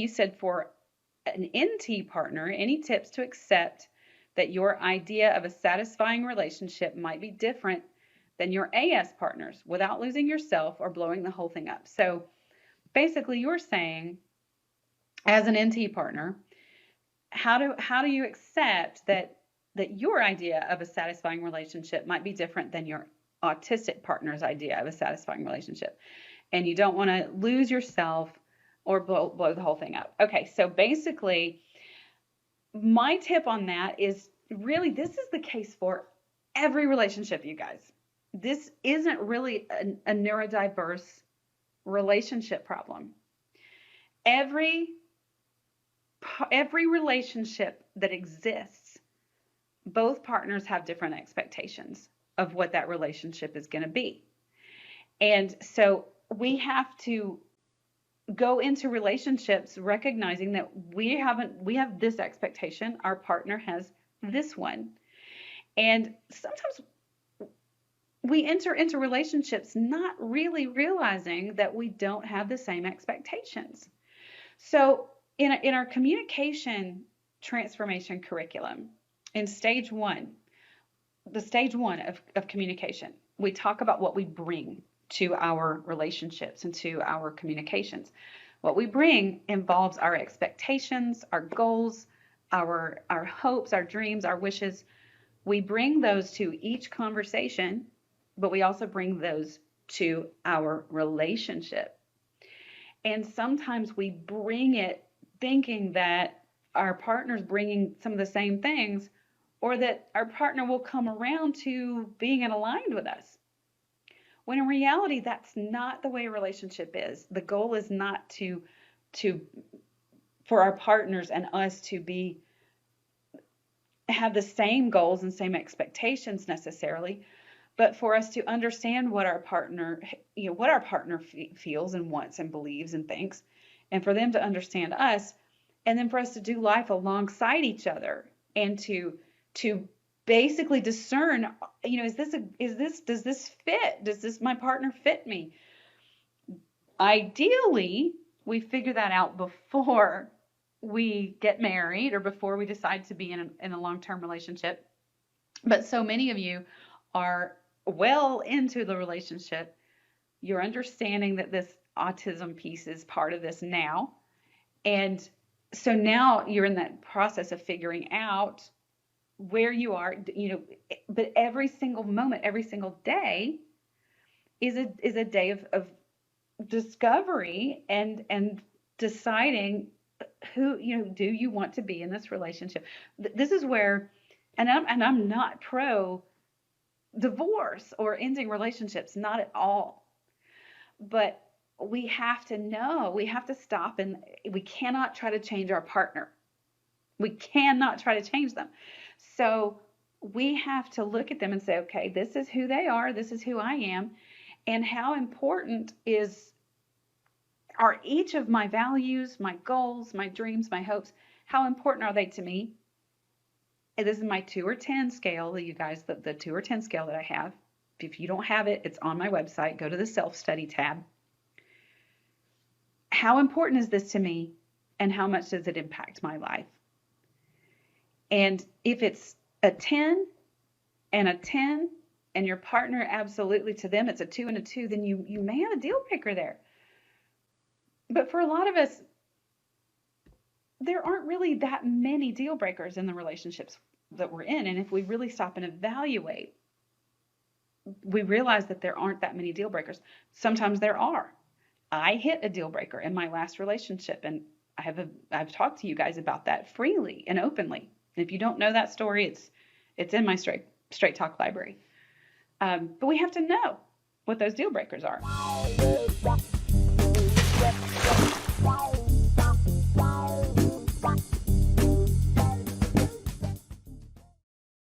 you said for an NT partner, any tips to accept that your idea of a satisfying relationship might be different than your AS partners without losing yourself or blowing the whole thing up? So basically you're saying, as an NT partner, how do you accept that your idea of a satisfying relationship might be different than your autistic partner's idea of a satisfying relationship, and you don't want to lose yourself or blow the whole thing up? Okay, so basically my tip on that is, really, this is the case for every relationship, you guys. This isn't really a neurodiverse relationship problem. Every relationship that exists, both partners have different expectations of what that relationship is going to be. And so we have to go into relationships recognizing that we have this expectation, our partner has this one. And sometimes we enter into relationships not really realizing that we don't have the same expectations. So in our communication transformation curriculum, in stage one of communication, we talk about what we bring to our relationships and to our communications. What we bring involves our expectations, our goals, our hopes, our dreams, our wishes. We bring those to each conversation, but we also bring those to our relationship. And sometimes we bring it thinking that our partner's bringing some of the same things, or that our partner will come around to being aligned with us. When in reality, that's not the way a relationship is. The goal is not for our partners and us to have the same goals and same expectations necessarily, but for us to understand what our partner feels and wants and believes and thinks, and for them to understand us, and then for us to do life alongside each other, and to basically discern, does this fit? Does my partner fit me? Ideally, we figure that out before we get married or before we decide to be in a long-term relationship. But so many of you are well into the relationship. You're understanding that this autism piece is part of this now. And so now you're in that process of figuring out where you are, but every single moment, every single day is a day of discovery and deciding who, do you want to be in this relationship? This is where, and I'm not pro divorce or ending relationships, not at all. But we have to know, we have to stop, and we cannot try to change our partner. We cannot try to change them. So we have to look at them and say, okay, this is who they are, this is who I am, and how important are each of my values, my goals, my dreams, my hopes, how important are they to me? And this is my 2 or 10 scale, you guys, the 2 or 10 scale that I have. If you don't have it, it's on my website. Go to the self-study tab. How important is this to me, and how much does it impact my life? And if it's a 10 and a 10, and your partner, absolutely, to them it's a 2 and a 2, then you may have a deal breaker there. But for a lot of us, there aren't really that many deal breakers in the relationships that we're in. And if we really stop and evaluate, we realize that there aren't that many deal breakers. Sometimes there are. I hit a deal breaker in my last relationship, and I've talked to you guys about that freely and openly. And if you don't know that story, it's in my straight talk library. But we have to know what those deal breakers are.